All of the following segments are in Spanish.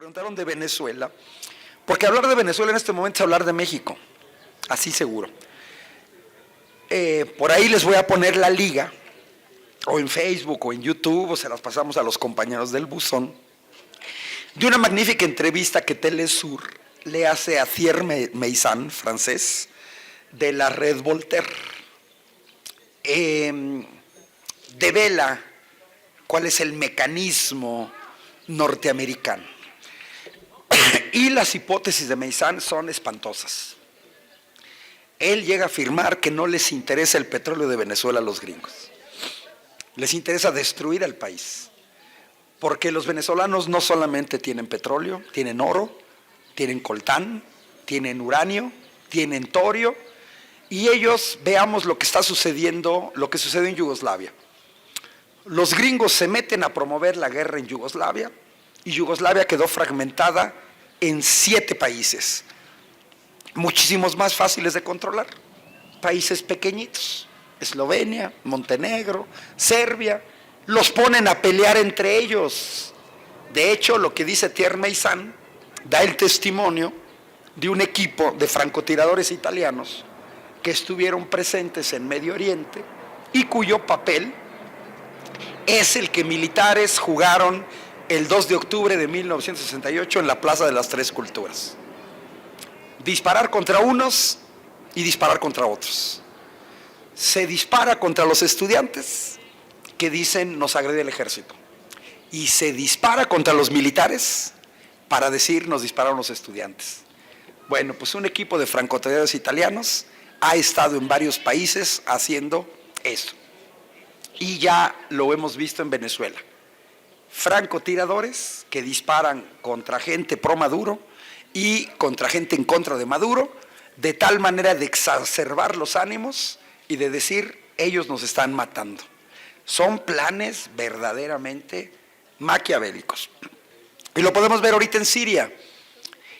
Preguntaron de Venezuela, porque hablar de Venezuela en este momento es hablar de México, así seguro. Por ahí les voy a poner la liga, o en Facebook, o en YouTube, o se las pasamos a los compañeros del buzón, de una magnífica entrevista que Telesur le hace a Thierry Meyssan, francés, de la red Voltaire. Devela cuál es el mecanismo norteamericano. Y las hipótesis de Meyssan son espantosas. Él llega a afirmar que no les interesa el petróleo de Venezuela a los gringos. Les interesa destruir al país. Porque los venezolanos no solamente tienen petróleo, tienen oro, tienen coltán, tienen uranio, tienen torio. Y ellos, veamos lo que está sucediendo, lo que sucedió en Yugoslavia. Los gringos se meten a promover la guerra en Yugoslavia y Yugoslavia quedó fragmentada en 7 países, muchísimos más fáciles de controlar, países pequeñitos, Eslovenia, Montenegro, Serbia, los ponen a pelear entre ellos. De hecho, lo que dice Thierry Meyssan da el testimonio de un equipo de francotiradores italianos que estuvieron presentes en Medio Oriente y cuyo papel es el que militares jugaron el 2 de octubre de 1968 en la Plaza de las Tres Culturas. Disparar contra unos y disparar contra otros. Se dispara contra los estudiantes que dicen nos agrede el ejército. Y se dispara contra los militares para decir nos dispararon los estudiantes. Bueno, pues un equipo de francotiradores italianos ha estado en varios países haciendo esto. Y ya lo hemos visto en Venezuela. Francotiradores que disparan contra gente pro Maduro y contra gente en contra de Maduro, de tal manera de exacerbar los ánimos y de decir, ellos nos están matando. Son planes verdaderamente maquiavélicos. Y lo podemos ver ahorita en Siria,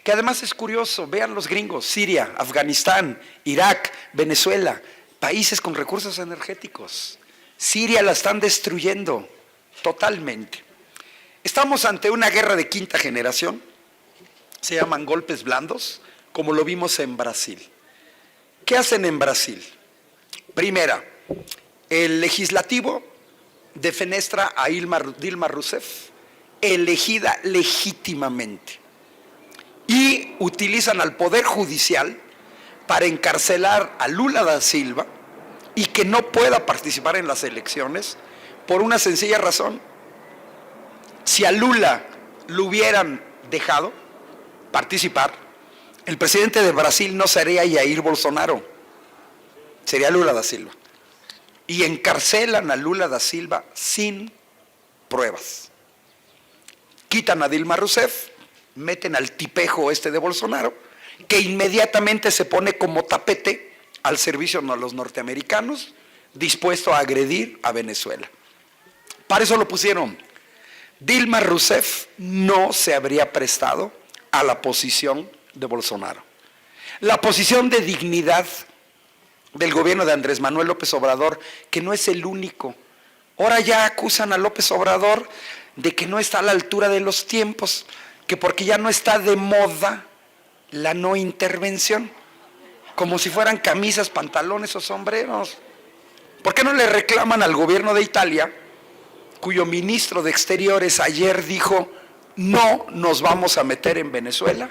que además es curioso, vean los gringos, Siria, Afganistán, Irak, Venezuela, países con recursos energéticos. Siria la están destruyendo totalmente. Estamos ante una guerra de quinta generación, se llaman golpes blandos, como lo vimos en Brasil. ¿Qué hacen en Brasil? Primera, el legislativo defenestra a Dilma Rousseff, elegida legítimamente, y utilizan al Poder Judicial para encarcelar a Lula da Silva y que no pueda participar en las elecciones por una sencilla razón. Si a Lula lo hubieran dejado participar, el presidente de Brasil no sería Jair Bolsonaro, sería Lula da Silva. Y encarcelan a Lula da Silva sin pruebas. Quitan a Dilma Rousseff, meten al tipejo este de Bolsonaro, que inmediatamente se pone como tapete al servicio de los norteamericanos, dispuesto a agredir a Venezuela. Para eso lo pusieron. Dilma Rousseff no se habría prestado a la posición de Bolsonaro. La posición de dignidad del gobierno de Andrés Manuel López Obrador, que no es el único. Ahora ya acusan a López Obrador de que no está a la altura de los tiempos, que porque ya no está de moda la no intervención, como si fueran camisas, pantalones o sombreros. ¿Por qué no le reclaman al gobierno de Italia, cuyo ministro de Exteriores ayer dijo, no nos vamos a meter en Venezuela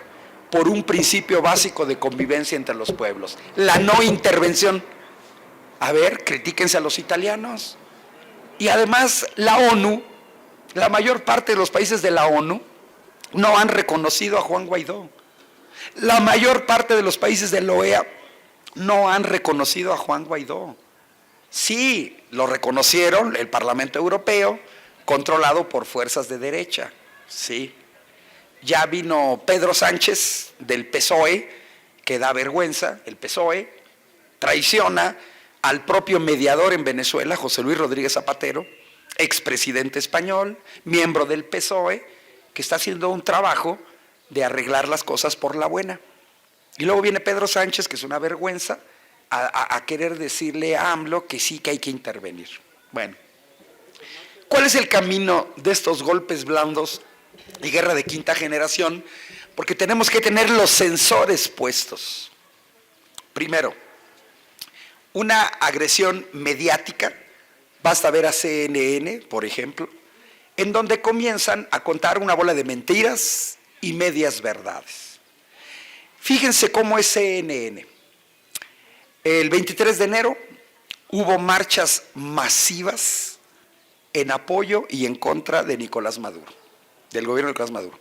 por un principio básico de convivencia entre los pueblos, la no intervención? A ver, critíquense a los italianos. Y además la ONU, la mayor parte de los países de la ONU no han reconocido a Juan Guaidó. La mayor parte de los países de la OEA no han reconocido a Juan Guaidó. Sí, lo reconocieron el Parlamento Europeo, controlado por fuerzas de derecha. Sí. Ya vino Pedro Sánchez del PSOE, que da vergüenza, el PSOE traiciona al propio mediador en Venezuela, José Luis Rodríguez Zapatero, expresidente español, miembro del PSOE, que está haciendo un trabajo de arreglar las cosas por la buena. Y luego viene Pedro Sánchez, que es una vergüenza, a querer decirle a AMLO que sí que hay que intervenir. Bueno, ¿cuál es el camino de estos golpes blandos y guerra de quinta generación, porque tenemos que tener los sensores puestos. Primero, una agresión mediática, basta ver a CNN, por ejemplo, en donde comienzan a contar una bola de mentiras y medias verdades. Fíjense cómo es CNN. El 23 de enero hubo marchas masivas en apoyo y en contra de Nicolás Maduro, del gobierno de Nicolás Maduro.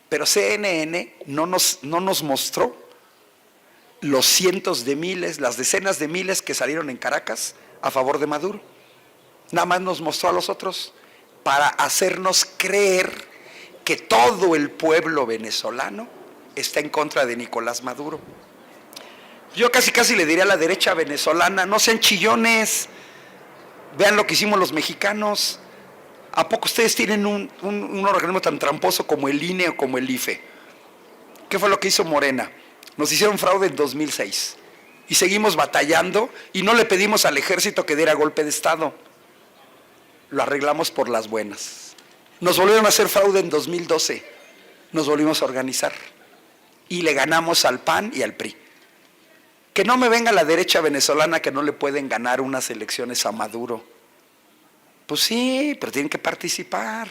Pero CNN no nos mostró los cientos de miles, las decenas de miles que salieron en Caracas a favor de Maduro. Nada más nos mostró a los otros para hacernos creer que todo el pueblo venezolano está en contra de Nicolás Maduro. Yo casi le diría a la derecha venezolana, no sean chillones, vean lo que hicimos los mexicanos. ¿A poco ustedes tienen un organismo tan tramposo como el INE o como el IFE? ¿Qué fue lo que hizo Morena? Nos hicieron fraude en 2006 y seguimos batallando y no le pedimos al ejército que diera golpe de Estado. Lo arreglamos por las buenas. Nos volvieron a hacer fraude en 2012, nos volvimos a organizar y le ganamos al PAN y al PRI. Que no me venga la derecha venezolana que no le pueden ganar unas elecciones a Maduro. Pues sí, pero tienen que participar.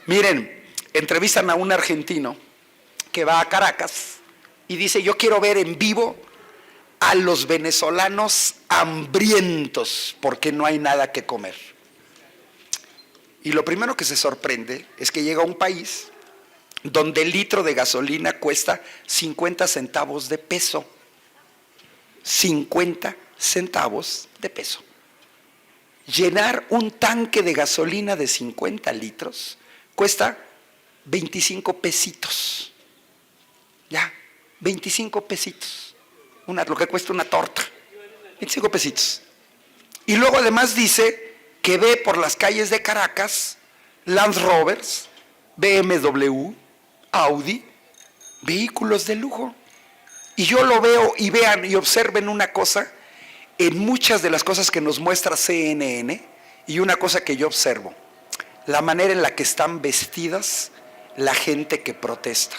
Miren, entrevistan a un argentino que va a Caracas y dice, yo quiero ver en vivo a los venezolanos hambrientos porque no hay nada que comer. Y lo primero que se sorprende es que llega a un país donde el litro de gasolina cuesta 50 centavos de peso. 50 centavos de peso. Llenar un tanque de gasolina de 50 litros cuesta 25 pesitos. Ya, 25 pesitos. Lo que cuesta una torta. 25 pesitos. Y luego además dice que ve por las calles de Caracas Land Rovers, BMW, Audi, vehículos de lujo. Y yo lo veo y vean y observen una cosa en muchas de las cosas que nos muestra CNN y una cosa que yo observo, la manera en la que están vestidas la gente que protesta.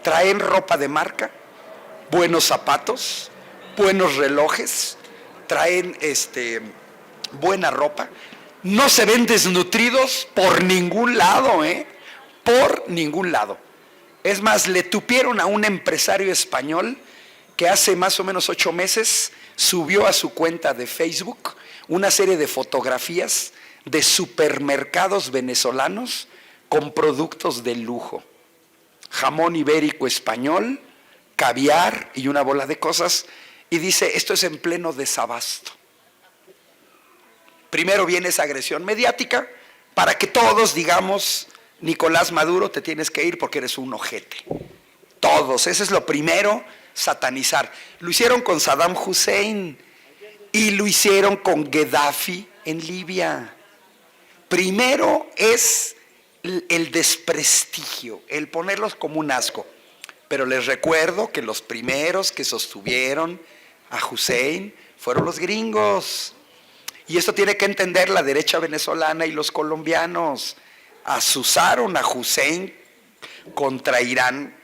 Traen ropa de marca, buenos zapatos, buenos relojes, traen buena ropa, no se ven desnutridos por ningún lado, por ningún lado. Es más, le tupieron a un empresario español que hace más o menos 8 meses subió a su cuenta de Facebook una serie de fotografías de supermercados venezolanos con productos de lujo. Jamón ibérico español, caviar y una bola de cosas. Y dice, esto es en pleno desabasto. Primero viene esa agresión mediática para que todos digamos, Nicolás Maduro, te tienes que ir porque eres un ojete. Todos, ese es lo primero, satanizar. Lo hicieron con Saddam Hussein y lo hicieron con Gaddafi en Libia. Primero es el desprestigio, el ponerlos como un asco. Pero les recuerdo que los primeros que sostuvieron a Hussein fueron los gringos. Y esto tiene que entender la derecha venezolana y los colombianos. Asusaron a Hussein contra Irán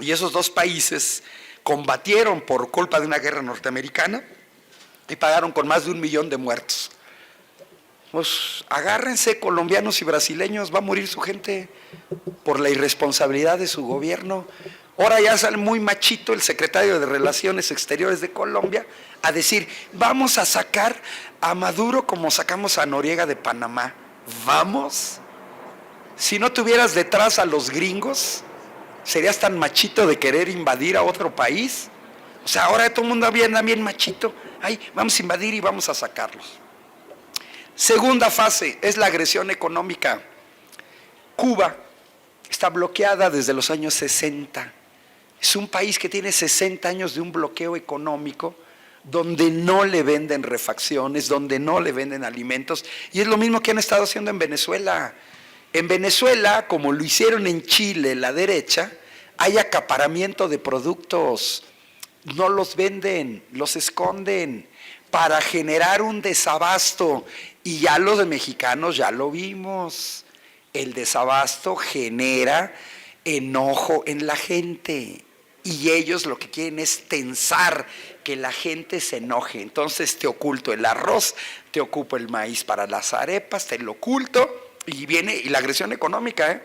y esos dos países combatieron por culpa de una guerra norteamericana y pagaron con más de 1 millón de muertos. Pues agárrense colombianos y brasileños, va a morir su gente por la irresponsabilidad de su gobierno. Ahora ya sale muy machito el secretario de Relaciones Exteriores de Colombia a decir, vamos a sacar a Maduro como sacamos a Noriega de Panamá. ¿Vamos? Si no tuvieras detrás a los gringos, ¿serías tan machito de querer invadir a otro país? O sea, ahora todo el mundo anda bien machito. Ay, vamos a invadir y vamos a sacarlos. Segunda fase es la agresión económica. Cuba está bloqueada desde los años 60. Es un país que tiene 60 años de un bloqueo económico donde no le venden refacciones, donde no le venden alimentos. Y es lo mismo que han estado haciendo en Venezuela. En Venezuela, como lo hicieron en Chile, la derecha, hay acaparamiento de productos. No los venden, los esconden para generar un desabasto. Y ya los de mexicanos ya lo vimos. el desabasto genera enojo en la gente y ellos lo que quieren es tensar, que la gente se enoje. Entonces te oculto el arroz, te ocupo el maíz para las arepas, te lo oculto y viene y la agresión económica,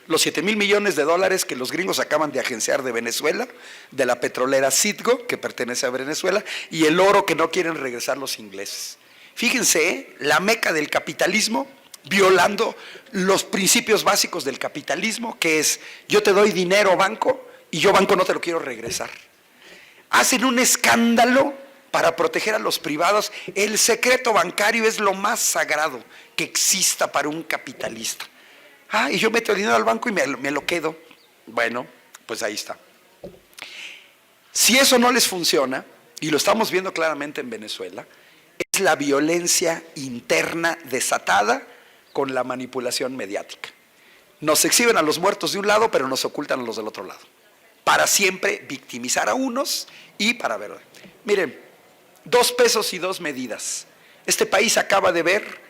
los 7,000 millones de dólares que los gringos acaban de agenciar de Venezuela, de la petrolera Citgo, que pertenece a Venezuela, y el oro que no quieren regresar los ingleses. Fíjense, la meca del capitalismo, violando los principios básicos del capitalismo, que es: yo te doy dinero, banco, y yo, banco, no te lo quiero regresar. Hacen un escándalo para proteger a los privados. El secreto bancario es lo más sagrado que exista para un capitalista. Y yo meto el dinero al banco y me lo quedo. Bueno, pues ahí está. Si eso no les funciona, y lo estamos viendo claramente en Venezuela, es la violencia interna desatada con la manipulación mediática. Nos exhiben a los muertos de un lado, pero nos ocultan a los del otro lado, para siempre victimizar a unos y para ver. Miren, 2 pesos y 2 medidas. Este país acaba de ver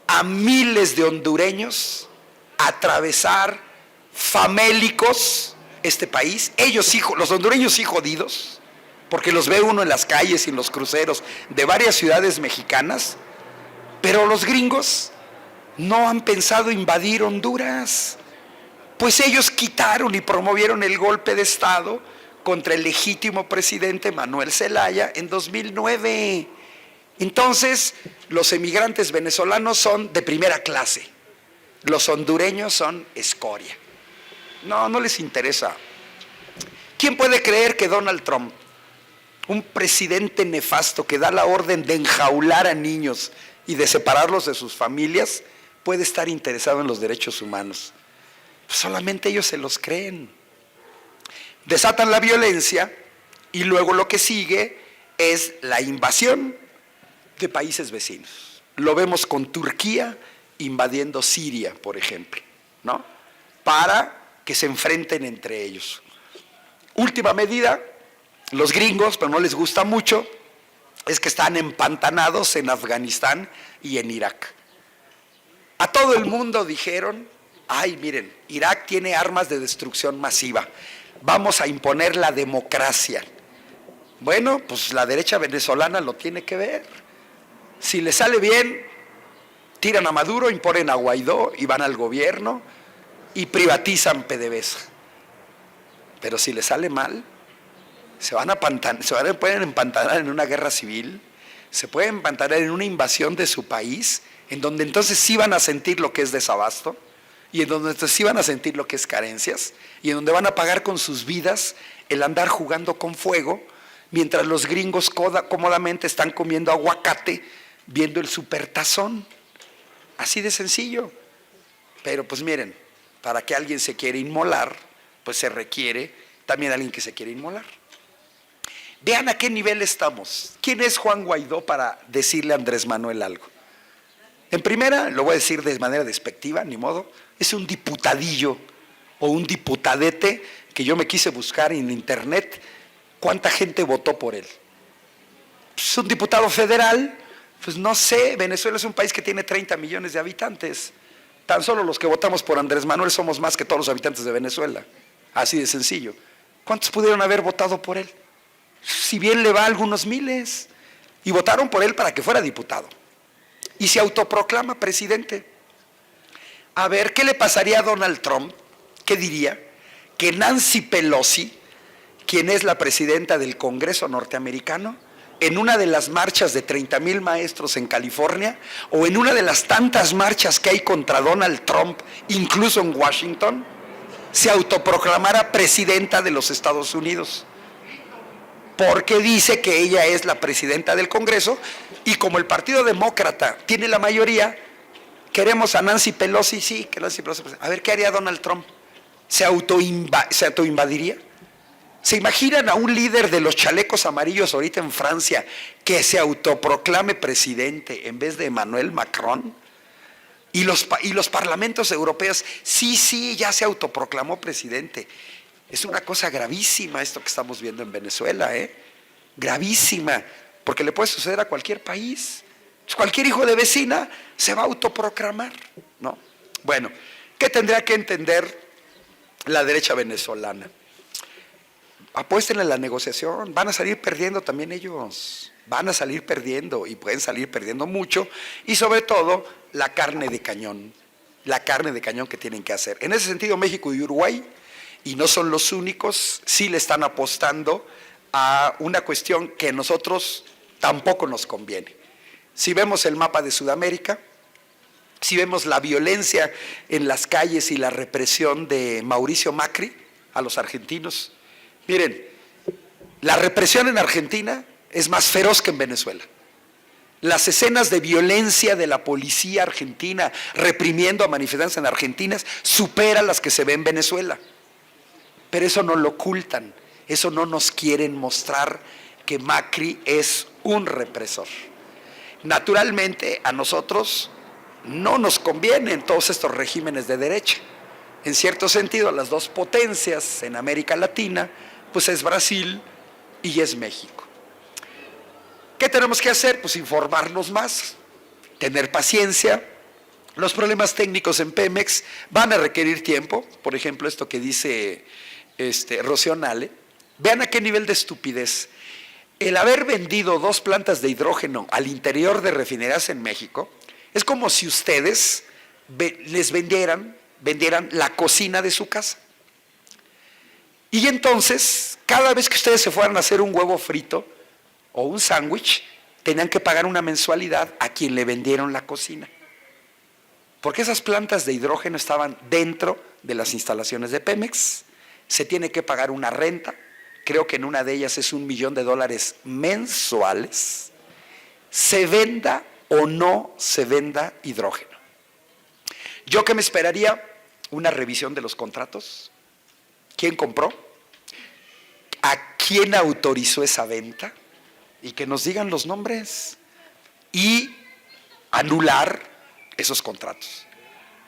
a miles de hondureños atravesar famélicos este país, ellos sí, los hondureños sí jodidos, porque los ve uno en las calles y en los cruceros de varias ciudades mexicanas, pero los gringos no han pensado invadir Honduras, pues ellos quitaron y promovieron el golpe de Estado contra el legítimo presidente Manuel Zelaya en 2009. Entonces, los emigrantes venezolanos son de primera clase. Los hondureños son escoria. No les interesa. ¿Quién puede creer que Donald Trump, un presidente nefasto que da la orden de enjaular a niños y de separarlos de sus familias, puede estar interesado en los derechos humanos? Solamente ellos se los creen. Desatan la violencia y luego lo que sigue es la invasión de países vecinos. Lo vemos con Turquía invadiendo Siria, por ejemplo, ¿no? Para que se enfrenten entre ellos. Última medida, los gringos, pero no les gusta mucho, es que están empantanados en Afganistán y en Irak. A todo el mundo dijeron: miren, Irak tiene armas de destrucción masiva, vamos a imponer la democracia. Bueno, pues la derecha venezolana lo tiene que ver. Si le sale bien, tiran a Maduro, imponen a Guaidó y van al gobierno y privatizan PDVSA. Pero si les sale mal, se pueden empantanar en una guerra civil, se pueden empantanar en una invasión de su país, en donde entonces sí van a sentir lo que es desabasto, y en donde entonces sí van a sentir lo que es carencias, y en donde van a pagar con sus vidas el andar jugando con fuego, mientras los gringos cómodamente están comiendo aguacate, viendo el supertazón. Así de sencillo. Pero pues miren, para que alguien se quiera inmolar, pues se requiere también alguien que se quiera inmolar. Vean a qué nivel estamos. ¿Quién es Juan Guaidó para decirle a Andrés Manuel algo? En primera, lo voy a decir de manera despectiva, ni modo, es un diputadillo o un diputadete que yo me quise buscar en internet cuánta gente votó por él. Es un diputado federal. Pues no sé, Venezuela es un país que tiene 30 millones de habitantes. Tan solo los que votamos por Andrés Manuel somos más que todos los habitantes de Venezuela. Así de sencillo. ¿Cuántos pudieron haber votado por él? Si bien le va a algunos miles. Y votaron por él para que fuera diputado. Y se autoproclama presidente. A ver, ¿qué le pasaría a Donald Trump? ¿Qué diría? Que Nancy Pelosi, quien es la presidenta del Congreso norteamericano, en una de las marchas de 30,000 maestros en California, o en una de las tantas marchas que hay contra Donald Trump, incluso en Washington, se autoproclamara presidenta de los Estados Unidos. Porque dice que ella es la presidenta del Congreso, y como el Partido Demócrata tiene la mayoría, queremos a Nancy Pelosi, sí, que Nancy Pelosi. A ver, ¿qué haría Donald Trump? ¿Se autoinvadiría? ¿Se imaginan a un líder de los chalecos amarillos ahorita en Francia que se autoproclame presidente en vez de Emmanuel Macron? Y los parlamentos europeos, sí, ya se autoproclamó presidente. Es una cosa gravísima esto que estamos viendo en Venezuela, gravísima, porque le puede suceder a cualquier país. Cualquier hijo de vecina se va a autoproclamar, ¿no? Bueno, ¿qué tendría que entender la derecha venezolana? Apuesten en la negociación, van a salir perdiendo también ellos, van a salir perdiendo y pueden salir perdiendo mucho, y sobre todo la carne de cañón que tienen que hacer. En ese sentido, México y Uruguay, y no son los únicos, sí le están apostando a una cuestión que a nosotros tampoco nos conviene. Si vemos el mapa de Sudamérica, si vemos la violencia en las calles y la represión de Mauricio Macri a los argentinos, miren, la represión en Argentina es más feroz que en Venezuela. Las escenas de violencia de la policía argentina reprimiendo a manifestantes en Argentina superan las que se ven en Venezuela. Pero eso no lo ocultan, eso no nos quieren mostrar, que Macri es un represor. Naturalmente a nosotros no nos convienen todos estos regímenes de derecha. En cierto sentido, las dos potencias en América Latina, pues es Brasil y es México. ¿Qué tenemos que hacer? Pues informarnos más, tener paciencia. Los problemas técnicos en Pemex van a requerir tiempo. Por ejemplo, esto que dice Rocío Nale. Vean a qué nivel de estupidez. El haber vendido 2 plantas de hidrógeno al interior de refinerías en México es como si ustedes les vendieran la cocina de su casa. Y entonces, cada vez que ustedes se fueran a hacer un huevo frito o un sándwich, tenían que pagar una mensualidad a quien le vendieron la cocina. Porque esas plantas de hidrógeno estaban dentro de las instalaciones de Pemex, se tiene que pagar una renta, creo que en una de ellas es $1,000,000 mensuales, se venda o no se venda hidrógeno. Yo que me esperaría una revisión de los contratos, quién compró, a quién autorizó esa venta, y que nos digan los nombres y anular esos contratos.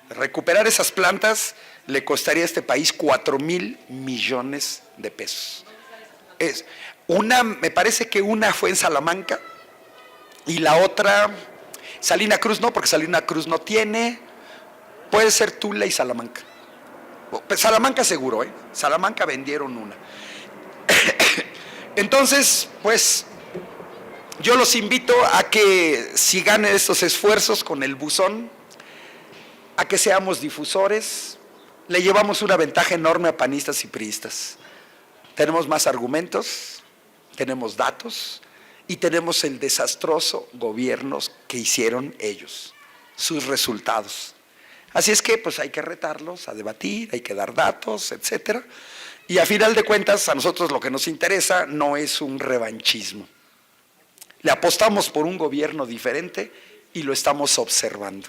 Recuperar esas plantas le costaría a este país 4,000 millones de pesos. Me parece que una fue en Salamanca y la otra, Salina Cruz no, porque Salina Cruz no tiene, puede ser Tula y Salamanca. Salamanca seguro, Salamanca vendieron una. Entonces, pues, yo los invito a que sigan estos esfuerzos con el buzón, a que seamos difusores. Le llevamos una ventaja enorme a panistas y priistas. Tenemos más argumentos, tenemos datos y tenemos el desastroso gobierno que hicieron ellos, sus resultados. Así es que pues hay que retarlos a debatir, hay que dar datos, etcétera. Y a final de cuentas, a nosotros lo que nos interesa no es un revanchismo. Le apostamos por un gobierno diferente y lo estamos observando.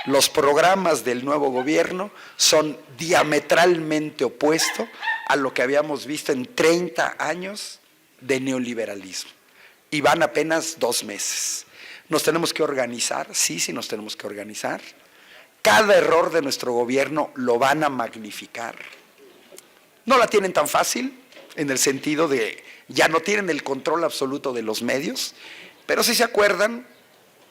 Los programas del nuevo gobierno son diametralmente opuestos a lo que habíamos visto en 30 años de neoliberalismo. Y van apenas 2 meses. Nos tenemos que organizar, sí nos tenemos que organizar. Cada error de nuestro gobierno lo van a magnificar. No la tienen tan fácil, en el sentido de ya no tienen el control absoluto de los medios, pero si se acuerdan,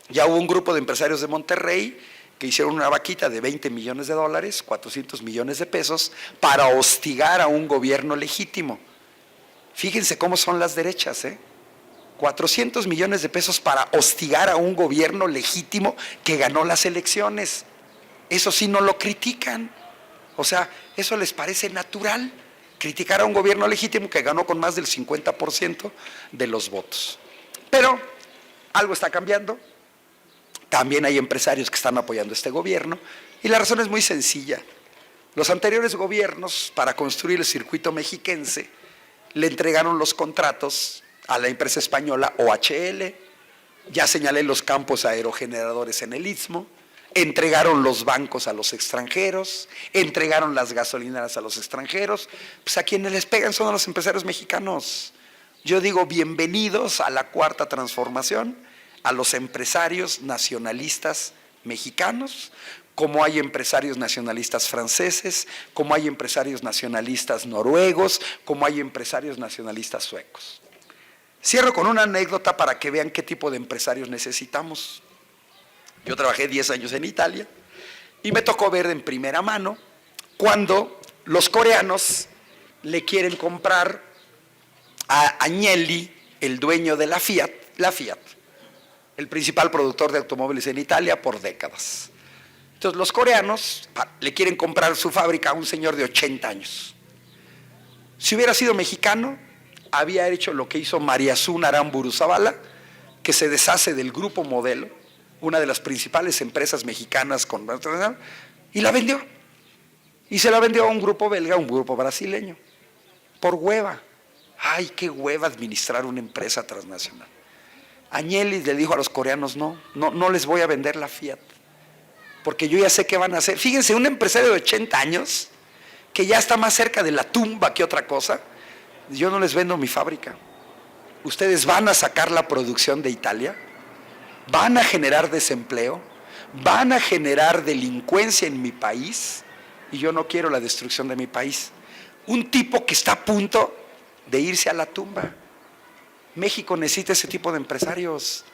ya hubo un grupo de empresarios de Monterrey que hicieron una vaquita de $20 millones, 400 millones de pesos, para hostigar a un gobierno legítimo. Fíjense cómo son las derechas, 400 millones de pesos para hostigar a un gobierno legítimo que ganó las elecciones. Eso sí no lo critican. O sea, eso les parece natural, criticar a un gobierno legítimo que ganó con más del 50% de los votos. Pero algo está cambiando. También hay empresarios que están apoyando este gobierno y la razón es muy sencilla. Los anteriores gobiernos, para construir el circuito mexiquense, le entregaron los contratos a la empresa española OHL, ya señalé los campos aerogeneradores en el Istmo, entregaron los bancos a los extranjeros, entregaron las gasolineras a los extranjeros, pues a quienes les pegan son a los empresarios mexicanos. Yo digo bienvenidos a la cuarta transformación, a los empresarios nacionalistas mexicanos, como hay empresarios nacionalistas franceses, como hay empresarios nacionalistas noruegos, como hay empresarios nacionalistas suecos. Cierro con una anécdota para que vean qué tipo de empresarios necesitamos. Yo trabajé 10 años en Italia Y me tocó ver en primera mano cuando los coreanos le quieren comprar a Agnelli, el dueño de la Fiat, el principal productor de automóviles en Italia por décadas. Entonces los coreanos le quieren comprar su fábrica a un señor de 80 años. Si hubiera sido mexicano, había hecho lo que hizo Mariazún Aramburu Zavala, que se deshace del Grupo Modelo, una de las principales empresas mexicanas, y la vendió. Y se la vendió a un grupo belga, a un grupo brasileño, por hueva. Ay, qué hueva administrar una empresa transnacional. Agnelli le dijo a los coreanos, no les voy a vender la Fiat, porque yo ya sé qué van a hacer. Fíjense, un empresario de 80 años, que ya está más cerca de la tumba que otra cosa, yo no les vendo mi fábrica. Ustedes van a sacar la producción de Italia, van a generar desempleo, van a generar delincuencia en mi país, y yo no quiero la destrucción de mi país. Un tipo que está a punto de irse a la tumba. México necesita ese tipo de empresarios.